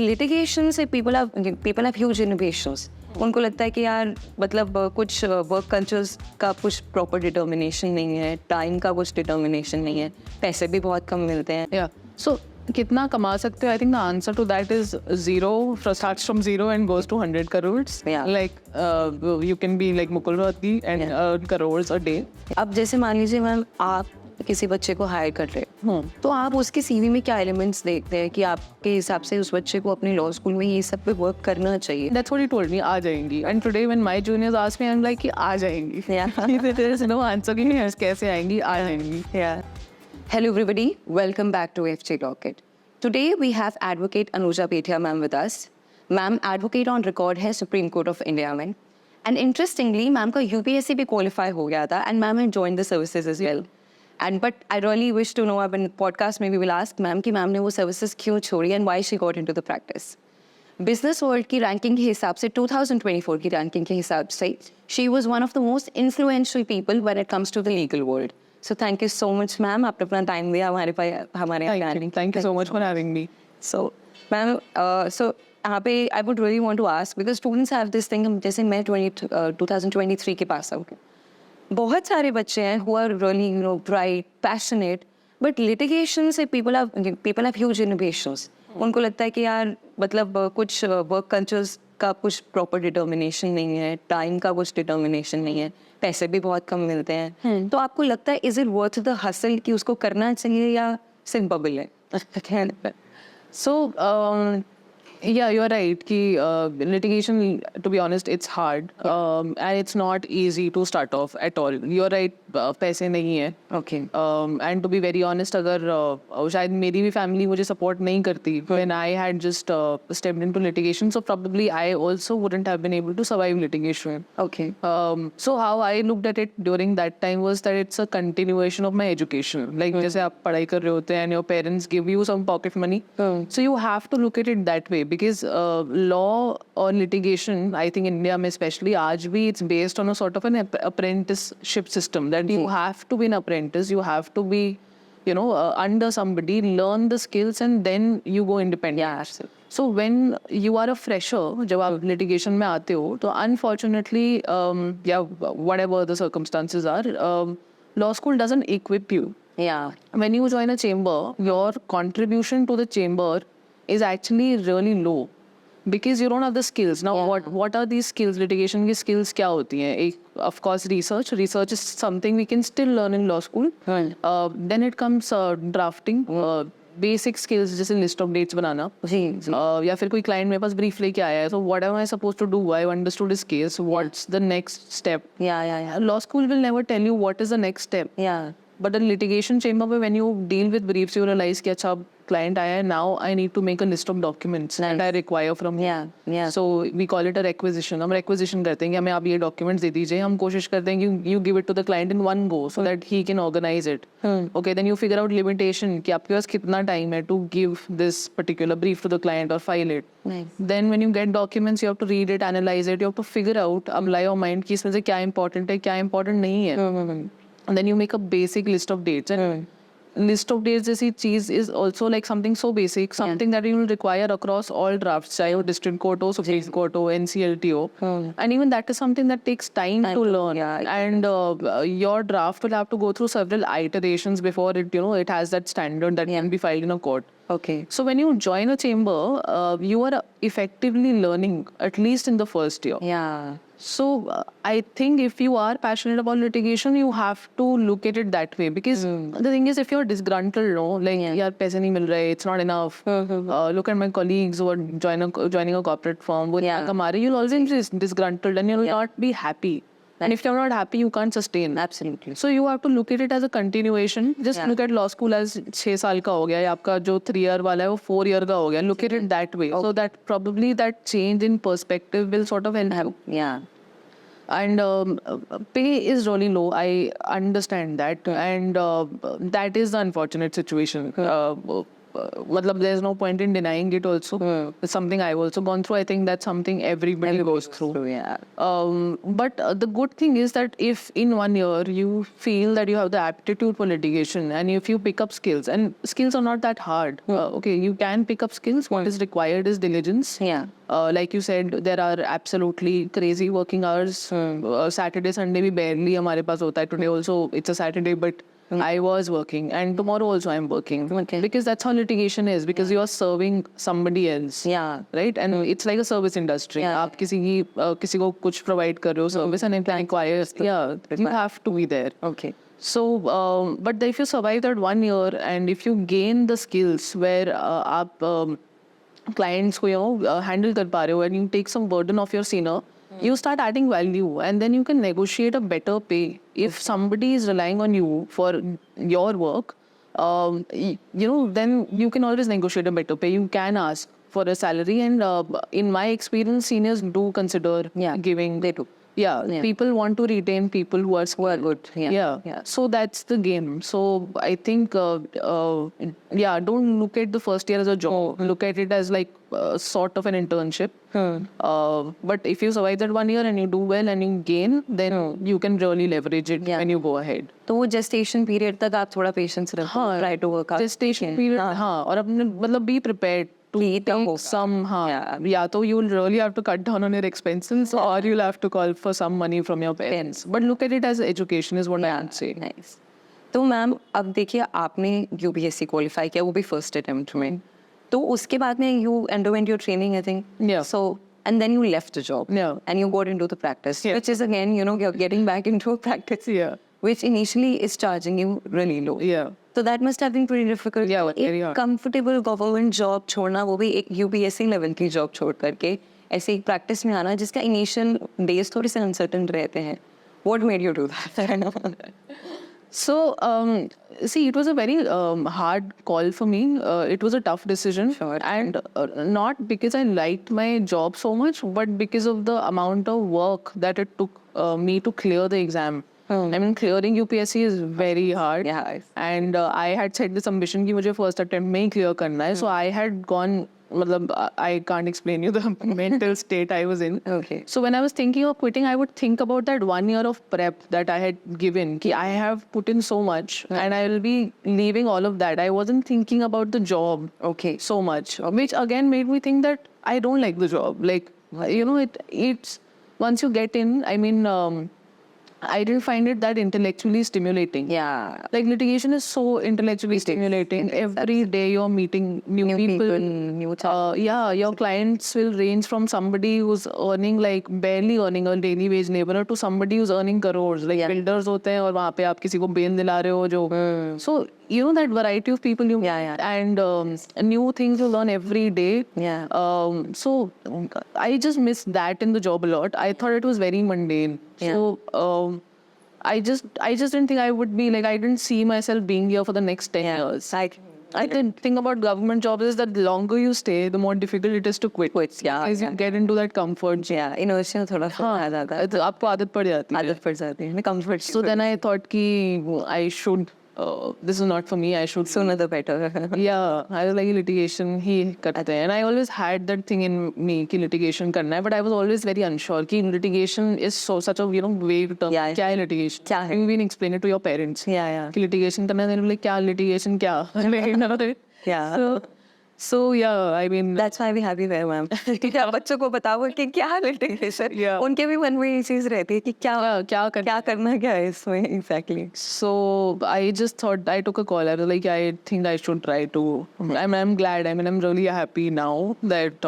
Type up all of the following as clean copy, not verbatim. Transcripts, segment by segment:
Litigation से people have huge innovations. उनको लगता है कि यार मतलब कुछ वर्क कल्चर्स का कुछ प्रॉपर डिटर्मिनेशन नहीं है, टाइम का कुछ डिटर्मिनेशन नहीं है, पैसे भी बहुत कम मिलते हैं। Yeah. So कितना कमा सकते हो? I think the answer to that is zero. Starts from zero and goes to 100 crores. Yeah. Like you can be like Mukul Rohati and earn crores a day. अब जैसे मान लीजिए मैम, आप किसी बच्चे को हायर कर रहे हो, तो आप उसके सीवी में क्या एलिमेंट्स देखते हैं कि आपके हिसाब से उस बच्चे को अपने लॉ स्कूल में ये सब पे वर्क करना चाहिए? That's what he told me. आ जाएंगी. And today when my juniors ask me, I'm like कि आ जाएंगी. Yeah. There is no answer कि नहीं कैसे आएंगी, आ जाएंगी. Yeah. Hello everybody, welcome back to FJ Rocket. Today we have Advocate Anuja Bethia ma'am with us. Ma'am advocate on record है Supreme Court of India में. And interestingly, ma'am का UPSC भी qualify हो गया था and ma'am had joined the services as well. And but I really wish to know, अब in podcast में we will ask ma'am कि ma'am ने वो services क्यों छोड़ी and why she got into the practice. Business world की ranking के हिसाब से 2024 की रैंकिंग के हिसाब से she was one of the most influential people when it comes to the legal world. So thank you so much ma'am, आपने अपना टाइम दिया हमारे Thank you so much for having me. So ma'am, so यहाँ पे I would really want to ask because students have this thing, जैसे मैं 2023 के pass out, बहुत सारे बच्चे हैं who are really bright passionate, but litigation से पीपल हैव ह्यूज इनोवेशंस. उनको लगता है कि यार मतलब कुछ वर्क कल्चर्स का कुछ प्रॉपर डिटर्मिनेशन नहीं है, टाइम का कुछ डिटर्मिनेशन नहीं है, पैसे भी बहुत कम मिलते हैं. तो आपको लगता है is it worth the hustle कि उसको करना चाहिए या सिर्फ बबल है? So, yeah, you're right. Ki litigation, to be honest, it's hard, and it's not easy to start off at all. You're right. पैसे नहीं है. Okay. And to be very honest, अगर शायद मेरी भी family मुझे support नहीं करती when I had just stepped into litigation, so probably I also wouldn't have been able to survive litigation. Okay. So how I looked at it during that time was that it's a continuation of my education. Like जैसे आप पढ़ाई कर रहे होते हैं and your parents give you some pocket money, so you have to look at it that way because law or litigation, I think India में especially आज भी it's based on a sort of an apprenticeship system that you have to be an apprentice, you have to be under somebody, learn the skills and then you go independent. Yeah. So when you are a fresher, जब आप litigation में आते हो, तो unfortunately, whatever the circumstances are, law school doesn't equip you. Yeah. When you join a chamber, your contribution to the chamber is actually really low because you don't have the skills. Now, what are these skills? Litigation की skills क्या होती हैं? एक, of course, research. Research is something we can still learn in law school. Then it comes drafting. Basic skills जैसे list of dates बनाना, या फिर कोई client मेरे पास ब्रीफ लेके आया है, so what am I supposed to do, I understood his case, what's the next step. Law school will never tell you what is the next step, but in litigation chamber में when you deal with briefs you realize कि अच्छा client आया है, now I need to make a list of documents that I require from him. So we call it a requisition. हम requisition करते हैं कि हमें आप ये documents दे दीजिए, हम कोशिश करते हैं कि you give it to the client in one go so that he can organize it. Okay, then you figure out limitation कि आपके पास कितना time है to give this particular brief to the client or file it. Then when you get documents, you have to read it, analyze it, you have to figure out, apply your mind कि इसमें से क्या important है, क्या important नहीं है. And then you make a basic list of dates. And list of dates जैसी चीज is also like something so basic, something that you will require across all drafts, चाहे वो district court हो, Supreme Court हो, NCLT हो, and even that is something that takes time to learn. And your draft will have to go through several iterations before it it has that standard that can be filed in a court. Okay. So when you join a chamber, you are effectively learning at least in the first year. Yeah. So I think if you are passionate about litigation, you have to look at it that way because the thing is, if you're disgruntled, like yaar paise nahi mil rahe, it's not enough. Look at my colleagues who are joining a corporate firm, wo kama rahe, you'll always be disgruntled and you'll not be happy. And if you're not happy, you can't sustain. Absolutely. So you have to look at it as a continuation. Just look at law school as 6 साल का हो गया, या आपका जो 3 year वाला है वो 4 year का हो गया. Look at it that way. So that probably that change in perspective will sort of help. Yeah. And pay is really low. I understand that, and that is the unfortunate situation. matlab there's no point in denying it also. It's something I've also gone through. I think that's something everybody goes through. Yeah. But the good thing is that if in 1 year you feel that you have the aptitude for litigation and if you pick up skills, and skills are not that hard. Okay, you can pick up skills. What is required is diligence. Yeah. Like you said, there are absolutely crazy working hours. Saturday, Sunday, भी barely हमारे पास होता है. Today also it's a Saturday, but I was working, and tomorrow also I'm working. Okay. Because that's how litigation is. Because you are serving somebody else. Yeah. Right, and it's like a service industry. Yeah. आप किसी को कुछ provide कर रहे हो service, and it requires, yeah, you have to be there. Okay. So, but if you survive that 1 year and if you gain the skills where आप clients को handle कर पा रहे हो, and you take some burden off your senior, you start adding value, and then you can negotiate a better pay. If somebody is relying on you for your work, then you can always negotiate a better pay. You can ask for a salary, and in my experience, seniors do consider giving. They do. Yeah, people want to retain people who are good. Yeah. So that's the game. So I think, don't look at the first year as a job. Look at it as like sort of an internship. But if you survive that 1 year and you do well and you gain, then you can really leverage it when you go ahead. तो वो gestation period तक आप थोड़ा patience रखो. Try to work out. Gestation period, हाँ, और अपने मतलब be prepared to take some, yeah, so you will really have to cut down on your expenses, or you'll have to call for some money from your parents. But look at it as education is what I would say. Nice. तो ma'am अब देखिए आपने UPSC qualify किया, वो भी first attempt में, तो उसके बाद में you underwent your training, I think. Yeah. So and then you left the job. Yeah. And you got into the practice, which is again, you're getting back into a practice. Yeah. Which initially is charging you really low. Yeah. So that must have been pretty difficult. Yeah, very एक hard. comfortable government job छोड़ना, वो भी एक UPSC level की job छोड़ करके ऐसे एक practice में आना जिसका initial days थोड़े से uncertain रहते हैं. What made you do that? So, see, it was a very hard call for me. It was a tough decision. Sure. And not because I liked my job so much, but because of the amount of work that it took me to clear the exam. I mean, clearing UPSC is very hard. Yeah. And I had set this ambition कि मुझे first attempt में ही clear करना है. So I had gone, मतलब I can't explain you the mental state I was in. Okay. So when I was thinking of quitting, I would think about that 1 year of prep that I had given. Ki I have put in so much, and I will be leaving all of that. I wasn't thinking about the job so much, which again made me think that I don't like the job. Like, it's once you get in, I mean, I didn't find it that intellectually stimulating. Yeah. Like litigation is so intellectually stimulating. Every day you're meeting new people. New talk. Your clients will range from somebody who's earning like barely earning a daily wage laborer to somebody who's earning crores. Like builders होते हैं और वहाँ पे आप किसी को Ben दिला रहे हो जो. So that variety of people you and new things you learn every day. Yeah. So I just missed that in the job a lot. I thought it was very mundane. Yeah. So I just didn't think I would be like, I didn't see myself being here for the next 10 years. I didn't think about government jobs is that the longer you stay, the more difficult it is to quit. Because you get into that comfort. Yeah, inertia थोड़ा आ जाता है. आपको आदत पड़ जाती है. आदत पड़ जाती है. Comfort. So then I thought कि I should. This is not for me. I should sooner the better. Yeah, I was like litigation ही करते हैं, and I always had that thing in me कि litigation करना है, but I was always very unsure कि litigation is such a vague term. Yeah. क्या है litigation? क्या है? You can explain it to your parents. Yeah. कि litigation करना है, like क्या litigation क्या? Yeah. So yeah, I mean that's why we have you here, ma'am. क्योंकि आप बच्चों को बताओ कि क्या litigation. Yeah. उनके भी मन में ये चीज रहती है कि क्या करना क्या है इसमें exactly. So I just thought, I took a call. I was like, I think I should try to. I'm glad. I mean, I'm really happy now that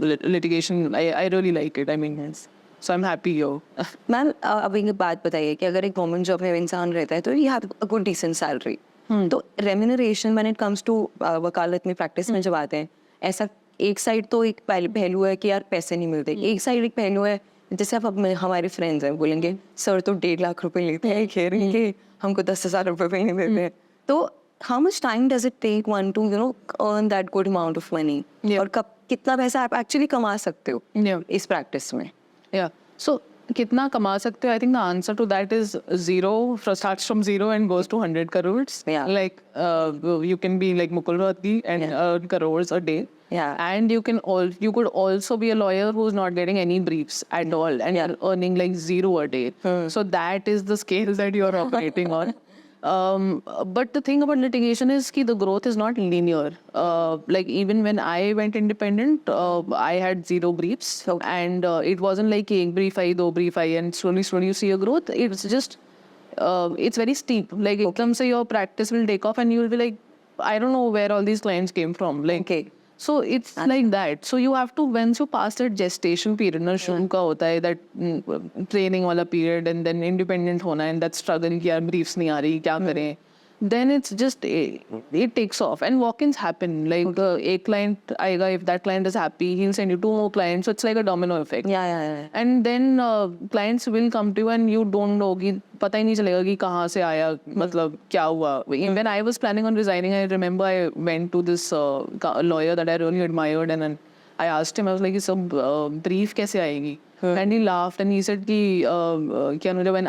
litigation. I really like it. I mean, so I'm happy here. Ma'am अब एक बात बताइए कि अगर एक government job में इंसान रहता है तो you have a good decent salary. तो remuneration when it comes to वकालत में प्रैक्टिस में जब आते हैं, ऐसा एक साइड तो एक पहलू है कि यार पैसे नहीं मिलते, एक साइड एक पहलू है जैसे आप अब हमारे फ्रेंड्स हैं बोलेंगे सर तो 1.5 लाख रुपए लेते हैं खेल के, हमको 10,000 रुपए भी नहीं देते हैं. तो how much time does it take one to earn that good amount of money, और कब कितना पैसा आप एक्चुअली कमा सकते हो इस प्रैक्टिस में? Yeah. So कितना कमा सकते हो? I think the answer to that is zero. Starts from zero and goes to 100 crores. Yeah. Like you can be like Mukul Rohatgi and earn crores a day. Yeah. And you could also be a lawyer who's not getting any briefs at all, and you're earning like zero a day. So that is the scale that you're operating on. But the thing about litigation is that the growth is not linear. Like even when I went independent, I had zero briefs, and it wasn't like एक brief आई, दो brief I, and slowly you see a growth. It's just it's very steep. Like एकदम से your practice will take off, and you will be like, I don't know where all these clients came from. Like Okay. So it's like that. So you have to, once you pass that gestation period, ना शुरू का होता है that training वाला period, and then independent होना, and that struggle कि यार briefs नहीं आ रही, क्या करें? Then it's just it takes off, and walk-ins happen. Like एक client आएगा, if that client is happy, he'll send you 2 more clients. So it's like a domino effect. Yeah. And then clients will come to you, and you don't know कि पता ही नहीं चलेगा कि कहाँ से आया, मतलब क्या हुआ. When I was planning on resigning, I remember I went to this lawyer that I really admired, and then I asked him, I was like, "So brief कैसे आएगी?" And he laughed and he said कि when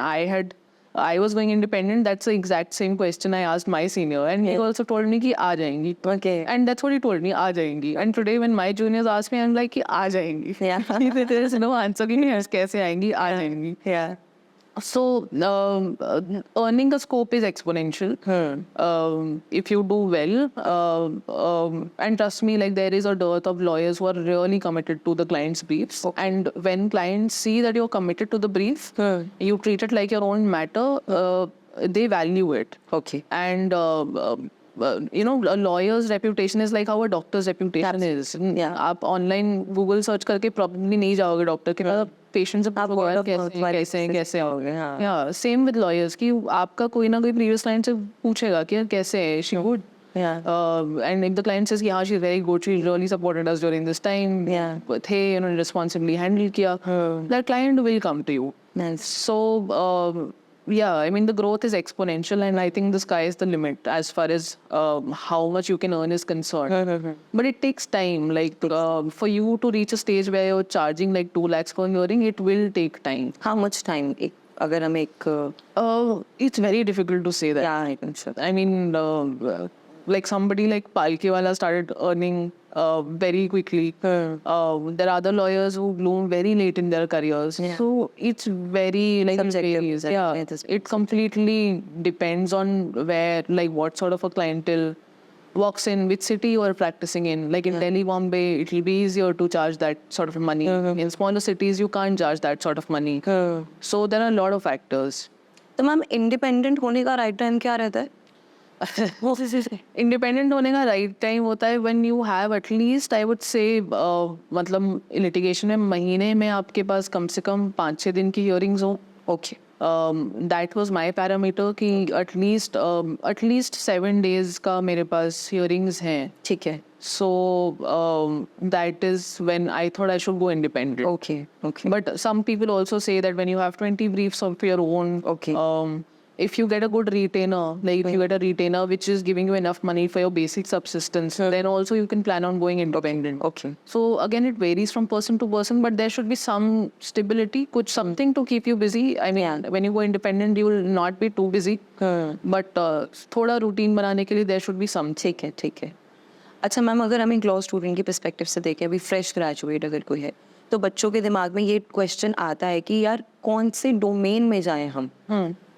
I was going independent, that's the exact same question I asked my senior, and he also told me कि आ जाएंगी. Okay. And that's what he told me, आ जाएंगी. And today when my juniors ask me, I'm like कि आ जाएंगी. Yeah. There is no answer कि नहीं कैसे आएंगी, आ जाएंगी. Yeah. So earning the scope is exponential. If you do well, and trust me, like there is a dearth of lawyers who are really committed to the client's briefs. And when clients see that you're committed to the brief, you treat it like your own matter, they value it. Okay. And a lawyer's reputation is like how a doctor's reputation is. Yeah. आप online Google search करके probably नहीं जाओगे doctor के पास. Patient से कैसे आओगे. Yeah, same with lawyers कि आपका कोई ना कोई previous client से पूछेगा कि कैसे है, she good. Yeah. And if the client says yeah, she's very good, she really supported us during this time. Yeah. थे responsibly handle किया. That client will come to you. Nice. So yeah, I mean the growth is exponential, and I think the sky is the limit as far as how much you can earn is concerned. But it takes time. Like for you to reach a stage where you're charging like 2 lakhs per hearing, it will take time. How much time? अगर हम एक It's very difficult to say that. Yeah, I can sure. I mean, like somebody like Palkewala started earning very quickly. There are other lawyers who bloom very late in their careers. Yeah. So it's very like Subjective. varies. Yeah, it completely depends on where, like what sort of a clientele walks in, which city you are practicing in. Like in Delhi, Bombay, it will be easier to charge that sort of money. In smaller cities, you can't charge that sort of money. So there are a lot of factors. तो ma'am independent होने का right time क्या रहता है? Independent होने का right time होता है when you have at least I would say मतलब लिटिगेशन में महीने में आपके पास कम से कम 5-6 दिन की हियरिंग्स हो. Okay. That was my parameter कि एटलीस्ट 7 days का मेरे पास हियरिंग्स हैं. ठीक है. So that is when I thought I should go independent. Okay. But some people also say that when you have 20 briefs of your own, Okay. If you get a good retainer, like if you get a retainer which is giving you enough money for your basic subsistence, then also you can plan on going independent. Okay. So again, it varies from person to person, but there should be some stability, something to keep you busy. I mean, when you go independent, you will not be too busy. But थोड़ा routine बनाने के लिए there should be some. ठीक है. अच्छा ma'am, अगर हम एक लॉ स्टूडेंट की पर्सपेक्टिव से देखें, अभी फ्रेश ग्रेजुएट अगर कोई है, तो बच्चों के दिमाग में ये क्वेश्चन आता है कि यार कौन से डोमेन में जाएं हम.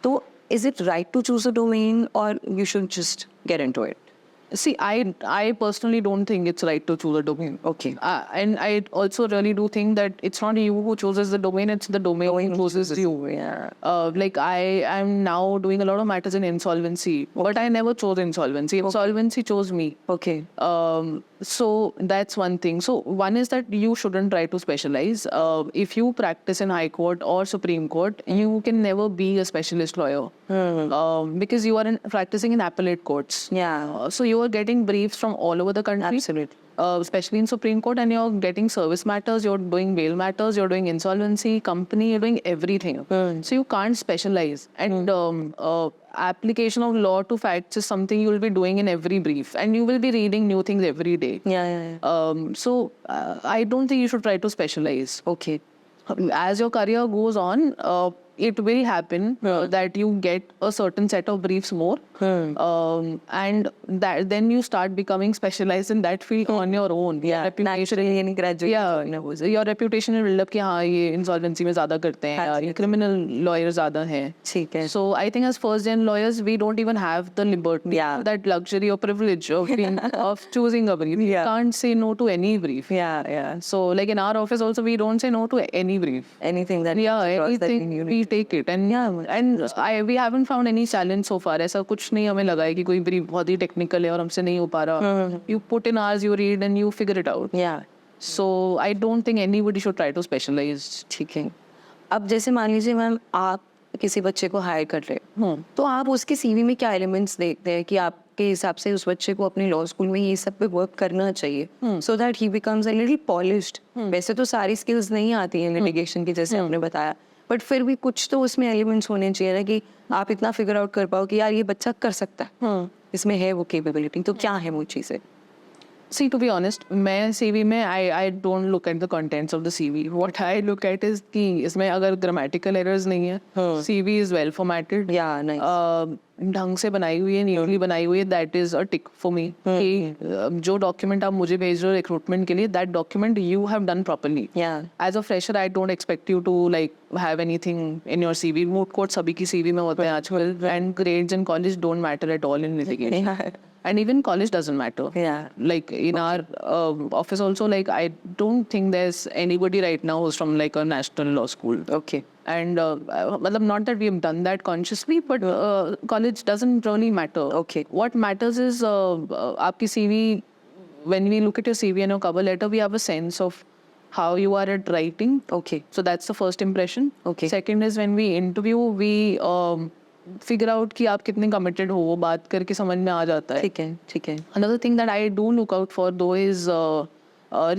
तो is it right to choose a domain or you should just get into it? See, I personally don't think it's right to choose a domain. Okay. And I also really do think that it's not you who chooses the domain, it's the domain who chooses you. Yeah. Like I am now doing a lot of matters in insolvency, but I never chose insolvency. Insolvency chose me. Okay. So that's one thing. So one is that you shouldn't try to specialize. If you practice in High Court or Supreme Court, you can never be a specialist lawyer. Because you are practicing in appellate courts. Yeah. So you are getting briefs from all over the country. Absolutely. Especially in Supreme Court, and you're getting service matters, you're doing bail matters, you're doing insolvency, company, you're doing everything. So you can't specialize. And application of law to facts is something you will be doing in every brief, and you will be reading new things every day. Yeah. So I don't think you should try to specialize. Okay. as your career goes on, it will happen that you get a certain set of briefs more, and that then you start becoming specialized in that field on your own. Yeah, naturally any graduate. Yeah, your reputation will build up कि हाँ ये insolvency में ज़्यादा करते हैं या ये criminal lawyers ज़्यादा हैं. ठीक है. So I think as first gen lawyers we don't even have the liberty, that luxury or privilege of being, of choosing a brief. Yeah. We can't say no to any brief. Yeah. So like in our office also we don't say no to any brief. Anything that Anything we take it, and we haven't found any challenge so far. ऐसा कुछ नहीं हमें लगा है कि कोई brief बहुत ही technical है और हमसे नहीं हो पा रहा. You put in hours, you read and you figure it out. Yeah. So I don't think anybody should try to specialize. ठीक है. अब जैसे मान लीजिए मैम आप किसी बच्चे को हायर कर रहे हो, तो आप उसके सीवी में क्या एलिमेंट्स देखते हैं कि आपके हिसाब से उस बच्चे को अपने लॉ स्कूल में ये सब पे वर्क करना चाहिए so that he becomes a little polished. वैसे तो सारी स्किल्स नहीं आती हैं लिटिगेशन की जैसे आपने बताया, बट फिर भी कुछ तो उसमें एलिमेंट्स होने चाहिए ना कि आप इतना फिगर आउट कर पाओ कि यार ये बच्चा कर सकता है, इसमें है वो कैपेबिलिटी. तो क्या है वो चीज़ें? See, to be honest, मैं CV में I don't look at the contents of the CV. What I look at is कि इसमें अगर grammatical errors नहीं है, CV is well formatted. Yeah, nice. ढंग से बनाई हुई है, neatly बनाई हुई है, that is a tick for me. कि जो document आप मुझे भेज रहे हो recruitment के लिए, that document you have done properly. Yeah. As a fresher, I don't expect you to like have anything in your CV. Moot court सभी की CV में होते हैं आजकल, and grades in college don't matter at all in litigation. Yeah. And even college doesn't matter. Yeah. Like in our office also, like I don't think there's anybody right now who's from like a national law school. Okay. And matlab, not that we have done that consciously, but college doesn't really matter. Okay. What matters is आपकी CV. When we look at your CV and your cover letter, we have a sense of how you are at writing. Okay. So that's the first impression. Okay. Second is when we interview, we figure out कि आप कितने committed हो, वो बात करके समझ में आ जाता है. ठीक है. Another thing that I do look out for though is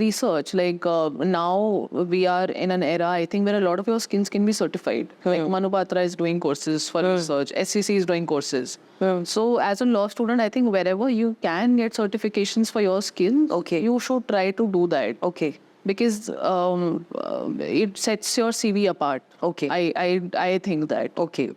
research. Like now we are in an era, I think, where a lot of your skills can be certified. Like Manu Batra is doing courses for research. SCC is doing courses. So as a law student, I think wherever you can get certifications for your skills, you should try to do that. Okay. Because it sets your CV apart. Okay. I think that. Okay.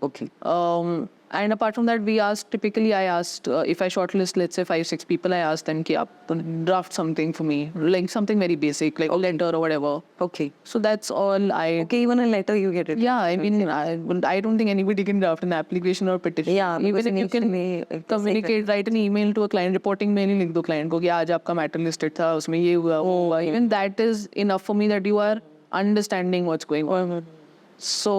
And apart from that, I asked if I shortlist, let's say 5-6 people, I asked them कि आप draft something for me, like something very basic, like a letter or whatever. Okay. So that's all I. Okay, even a letter you get it. Yeah, I mean, I don't think anybody can draft an application or petition. Yeah, even if you can communicate, write an email to a client, reporting mail ही लिख दो client को कि आज आपका matter listed था, उसमें ये हुआ, वो हुआ. Even that is enough for me that you are understanding what's going on. So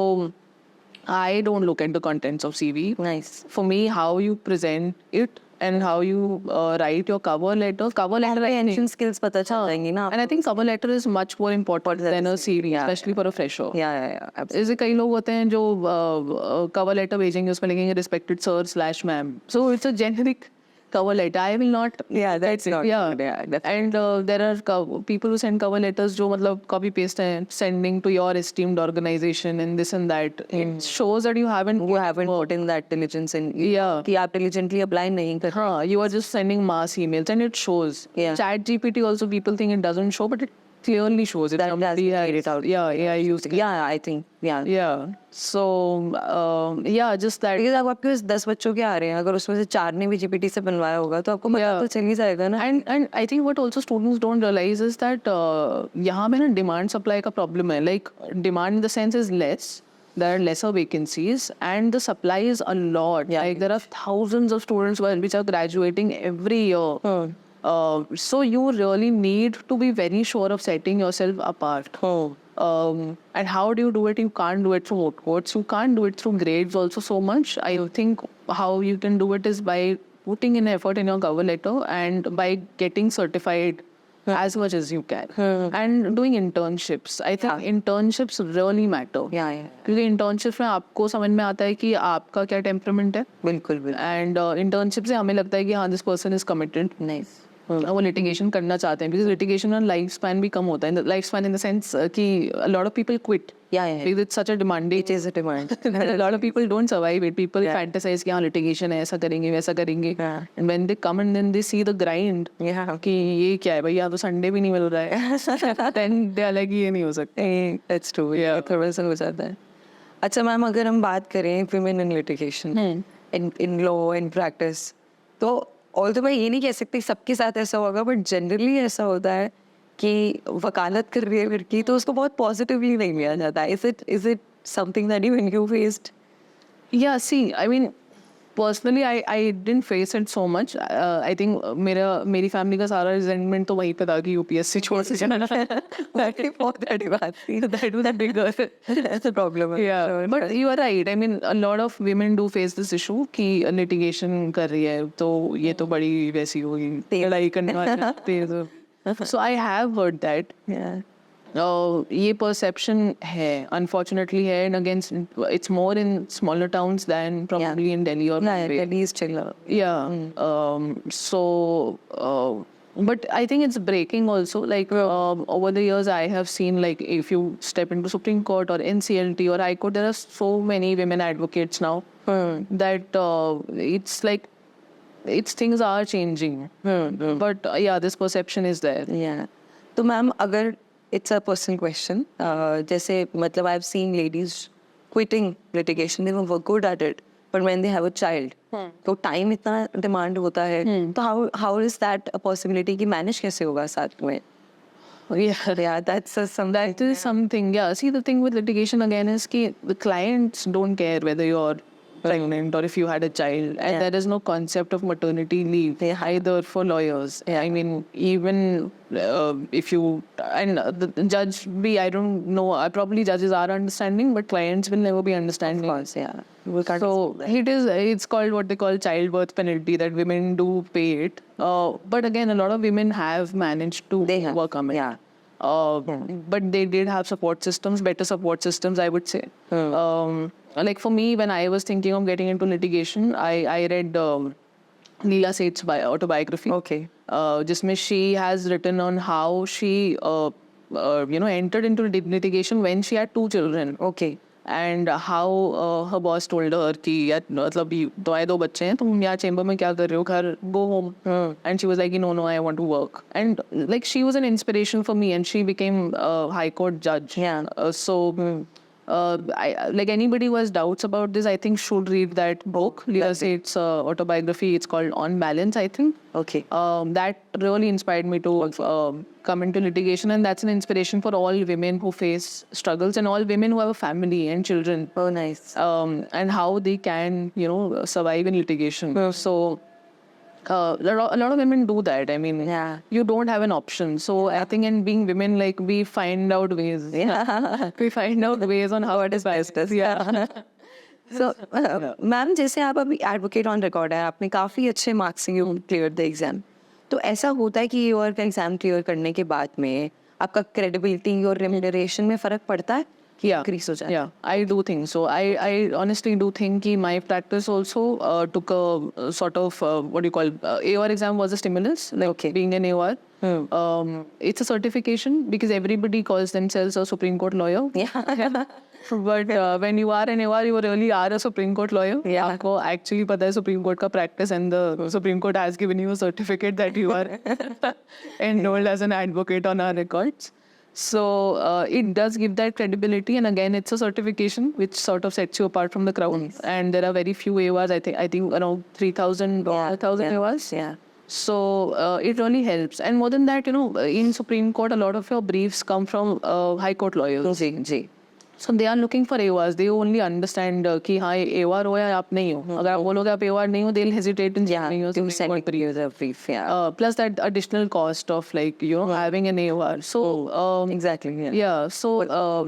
I don't look at the contents of CV. Nice. For me, how you present it and how you write your cover letter. Cover letter, Comprehension skills पता चल जाएंगी ना. And I think cover letter is much more important than a CV, especially for a fresher. Yeah. ऐसे कई लोग होते हैं जो cover letter भेजेंगे, उसमें लिखेंगे respected sir/ma'am. So it's a generic cover letter. I will not. Yeah, that's not. Yeah. Definitely. And there are people who send cover letters जो मतलब copy paste हैं, sending to your esteemed organization and this and that. It shows that you haven't put in that diligence in. Yeah. कि आप diligently apply नहीं कर. हाँ, you are just sending mass emails and it shows. Yeah. Chat GPT also people think it doesn't show, but it clearly shows it. That does made it out. Yeah, AI used it. Yeah, I think. Yeah. Yeah. So just that. Because अब आपके पास 10 बच्चों के आ रहे हैं, अगर उसमें से 4 ने भी GPT से बनवाया होगा तो आपको पता तो चल ही जाएगा ना. And I think what also students don't realize is that यहाँ पे ना demand supply का problem है. Like demand in the sense is less. There are lesser vacancies and the supply is a lot. Yeah. Like there are thousands of students which are graduating every year. So you really need to be very sure of setting yourself apart. And how do you do it? You can't do it through moot courts. You can't do it through grades also so much. I think how you can do it is by putting in effort in your cover letter and by getting certified as much as you can. And doing internships. I think internships really matter. Yeah. क्योंकि internships में आपको समझ में आता है कि आपका क्या temperament है. बिल्कुल. And internship से हमें लगता है कि हाँ this person is committed. Nice. वो litigation करना चाहते हैं because litigation का लाइफ स्पैन भी कम होता है. Life span in the sense कि a lot of people quit Yeah. Because it's such a demanding. It is a demand. A lot of people don't survive it. People fantasize कि हाँ litigation है, ऐसा करेंगे, वैसा करेंगे. Yeah. And when they come and then they see the grind, Yeah. कि ये क्या है भैया, तो संडे भी नहीं मिल रहा है. Then they are like ये नहीं हो सकता. That's true. Yeah. थोड़ा सा हो जाता है. अच्छा मैम, अगर हम बात करें women in litigation, in law and practice, तो although मैं ये नहीं कह सकती सबके साथ ऐसा होगा, but generally ऐसा होता है कि वकालत कर रही है लड़की तो उसको बहुत पॉजिटिवली नहीं लिया जाता. Is it something that you faced? Yeah, see, I mean, personally, I didn't face it so much. I think मेरी family का सारा resentment तो वहीं पे था कि UPSC छोड़ से जाना. That is बहुत बड़ी बात थी. That was a bigger. That's a problem. Yeah, but you are right. I mean, a lot of women do face this issue कि litigation कर रही है तो ये तो बड़ी वैसी होगी लड़ाई करने वाली तेज. So I have heard that. Yeah. ये perception है, unfortunately है, and again it's more in smaller towns than probably in Delhi or Yeah, Bombay. Delhi is chiller. Yeah. But I think it's breaking also. Like over the years, I have seen like if you step into Supreme Court or NCLT or High Court, there are so many women advocates now that it's like things are changing. But yeah, this perception is there. Yeah. तो ma'am अगर it's a personal question, जैसे मतलब I've seen ladies quitting litigation, they were good at it, but when they have a child, तो time इतना demand होता है, तो how is that a possibility कि manage कैसे होगा साथ में? Yeah, that is something. Yeah, see the thing with litigation again is कि the clients don't care whether you're pregnant or if you had a child, and there is no concept of maternity leave either for lawyers. I mean, even if you and the judge I don't know, probably judges are understanding, but clients will never be understanding. Of course, yeah. So it's called what they call childbirth penalty, that women do pay it. But again, a lot of women have managed to overcome it. Yeah. But they did have support systems, better support systems, I would say. Like for me, when I was thinking of getting into litigation, I read Leela Seth's autobiography. Okay. जिसमें she has written on how she entered into litigation when she had 2 children. Okay. And how her boss told her कि यार मतलब तुम्हारे 2 बच्चे हैं, तुम यहाँ chamber में क्या कर रहे हो, घर go home. And she was like, no, I want to work. And like she was an inspiration for me, and she became a high court judge. Yeah. Like anybody who has doubts about this, I think should read that book, Leela Seth's autobiography. It's called On Balance, I think. Okay. That really inspired me to come into litigation, and that's an inspiration for all women who face struggles and all women who have a family and children. Oh, nice. And how they can, survive in litigation. So. A lot of women do that. I mean, you don't have an option. So I think in being women, like we find out ways. Yeah. We find out ways on how it is best. Yeah. So, ma'am जैसे आप अभी advocate on record है, आपने काफ़ी अच्छे marks से you clear the exam, तो ऐसा होता है कि ये और का एग्जाम क्लियर करने के बाद में आपका क्रेडिबिलिटी और रेम्यूनरेशन में फ़र्क पड़ता है? Increase हो जाए? Yeah, I do think so. I honestly do think that my practice also took a sort of what do you call AOR exam was a stimulus, like being an AOR. It's a certification because everybody calls themselves a Supreme Court lawyer. Yeah. But when you are an AOR, you really are a Supreme Court lawyer. Yeah. आपको actually पता है Supreme Court का practice, and the Supreme Court has given you a certificate that you are enrolled as an advocate on our records. So it does give that credibility, and again, it's a certification which sort of sets you apart from the crowd. Nice. And there are very few AORs. I think around 3,000 or 1,000 AORs. Yeah. So it really helps. And more than that, in Supreme Court, a lot of your briefs come from High Court lawyers. Ji. So they are looking for AORs. They only understand कि हाँ AOR हो या आप नहीं हो. अगर आप बोलोगे आप AOR नहीं हो, they'll hesitate in sending you a brief. Yeah. Plus that additional cost of having an AOR. So exactly. Yeah. So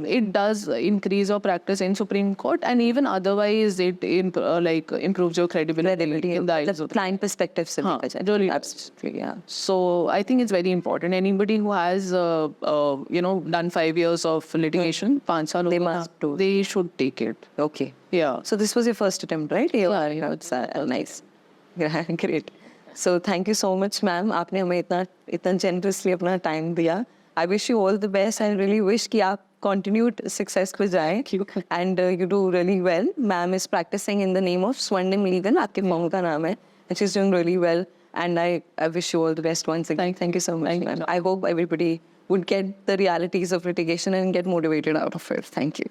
it does increase your practice in Supreme Court, and even otherwise it improves your credibility in the eyes of client perspective se really. Absolutely. Yeah. So I think it's very important. Anybody who has done 5 years of litigation, 5 साल they should take it. Okay. Yeah. So this was your first attempt, right? Yeah. It's nice. Great. So thank you so much, ma'am. आपने हमें इतना generously अपना time दिया. I wish you all the best. I really wish कि आप continued success पे जाए. And you do really well. Ma'am is practicing in the name of Swarnim Legal. आपके mom का नाम है. And she's doing really well. And I wish you all the best once again. Thank you so much, ma'am. I hope everybody would get the realities of litigation and get motivated out of it. Thank you.